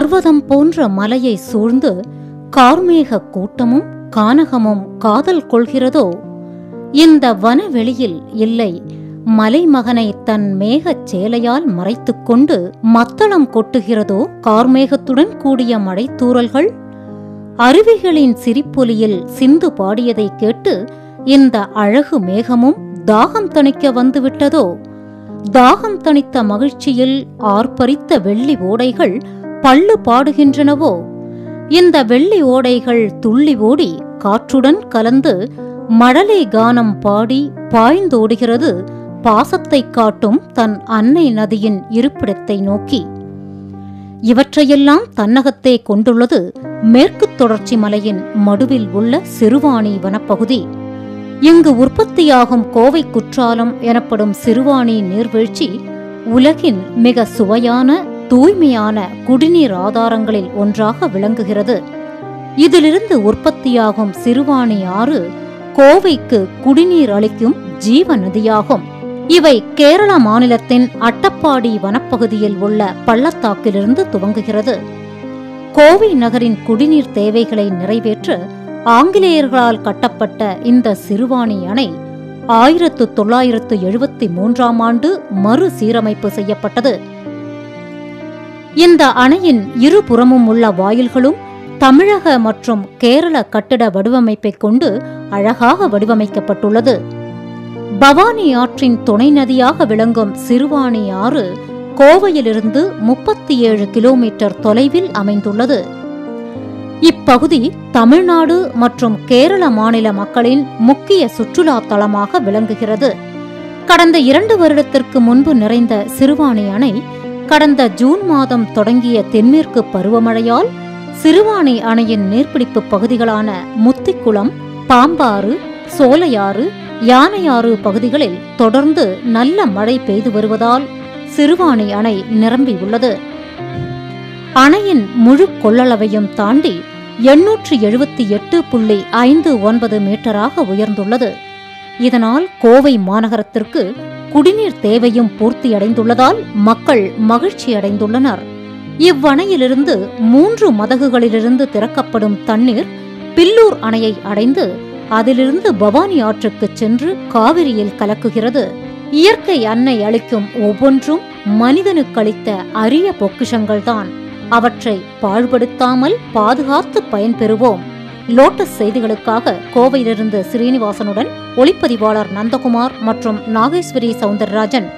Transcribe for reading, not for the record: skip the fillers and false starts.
பர்வதம் போன்ற மலையை சூழ்ந்து கார்மேக கூட்டமும் கானகமும் காதல் கொள்கிறதோ? இந்த வனவெளியில் இல்லை, மலைமகனை தன் மேகச் சேலையால் மறைத்துக் கொண்டு மத்தளம் கொட்டுகிறதோ கார்மேகத்துடன் கூடிய மழைத்தூறல்கள்? அருவிகளின் சிரிப்பொலியில் சிந்து பாடியதை கேட்டு இந்த அழகு மேகமும் தாகம் தணிக்க வந்துவிட்டதோ? தாகம் தணித்த மகிழ்ச்சியில் ஆர்ப்பரித்த வெள்ளி ஓடைகள் பள்ளு பாடுகின்றனவோ? இந்த வெள்ளி ஓடைகள் துள்ளி ஓடி காற்றுடன் கலந்து மழலை கானம் பாடி பாய்ந்தோடுகிறது பாசத்தை காட்டும் தன் அன்னை நதியின் இருப்பிடத்தை நோக்கி. இவற்றையெல்லாம் தன்னகத்தே கொண்டுள்ளது மேற்கு தொடர்ச்சி மலையின் மடுவில் உள்ள சிறுவாணி வனப்பகுதி. இங்கு உற்பத்தியாகும் கோவை குற்றாலம் எனப்படும் சிறுவாணி நீர்வீழ்ச்சி உலகின் மிக சுவையான தூய்மையான குடிநீர் ஆதாரங்களில் ஒன்றாக விளங்குகிறது. இதிலிருந்து உற்பத்தியாகும் சிறுவாணி ஆறு கோவைக்கு குடிநீர் அளிக்கும் ஜீவ நதியாகும். இவை கேரள மாநிலத்தின் அட்டப்பாடி வனப்பகுதியில் உள்ள பள்ளத்தாக்கிலிருந்து துவங்குகிறது. கோவை நகரின் குடிநீர் தேவைகளை நிறைவேற்ற ஆங்கிலேயர்களால் கட்டப்பட்ட இந்த சிறுவாணி அணை 1973ஆம் ஆண்டு மறுசீரமைப்பு செய்யப்பட்டது. இந்த அணையின் இருபுறமும் உள்ள வாயில்களும் தமிழக மற்றும் கேரள கட்டிட வடிவமைப்பை கொண்டு அழகாக வடிவமைக்கப்பட்டுள்ளது. பவானி ஆற்றின் துணை நதியாக விளங்கும் சிறுவாணி ஆறு கோவையிலிருந்து 37 கிலோமீட்டர் தொலைவில் அமைந்துள்ளது. இப்பகுதி தமிழ்நாடு மற்றும் கேரள மாநில மக்களின் முக்கிய சுற்றுலா தலமாக விளங்குகிறது. கடந்த 2 வருடத்திற்கு முன்பு நிறைந்த சிறுவாணி அணை கடந்த ஜூன் மாதம் தொடங்கிய தென்மேற்கு பருவமழையால் சிறுவாணி அணையின் நீர்பிடிப்பு பகுதிகளான முத்திக்குளம், பாம்பாறு, சோலையாறு, யானையாறு பகுதிகளில் தொடர்ந்து நல்ல மழை பெய்து வருவதால் சிறுவாணி அணை நிரம்பியுள்ளது. அணையின் முழு கொள்ளளவையும் தாண்டி 878.59 மீட்டராக உயர்ந்துள்ளது. இதனால் கோவை மாநகரத்திற்கு குடிநீர் தேவையும் பூர்த்தியடைந்துள்ளதால் மக்கள் மகிழ்ச்சி அடைந்துள்ளனர். இவ்வணையிலிருந்து 3 மதகுகளிலிருந்து திறக்கப்படும் தண்ணீர் பில்லூர் அணையை அடைந்து அதிலிருந்து பவானி ஆற்றுக்கு சென்று காவிரியில் கலக்குகிறது. இயற்கை அன்னை அளிக்கும் ஒவ்வொன்றும் மனிதனுக்கு அளித்த அரிய பொக்கிஷங்கள்தான். அவற்றை பாழ்படுத்தாமல் பாதுகாத்து பயன்பெறுவோம். லோட்டஸ் செய்திகளுக்காக கோவையிலிருந்து ஸ்ரீனிவாசனுடன் ஒளிப்பதிவாளர் நந்தகுமார் மற்றும் நாகேஸ்வரி சவுந்தரராஜன்.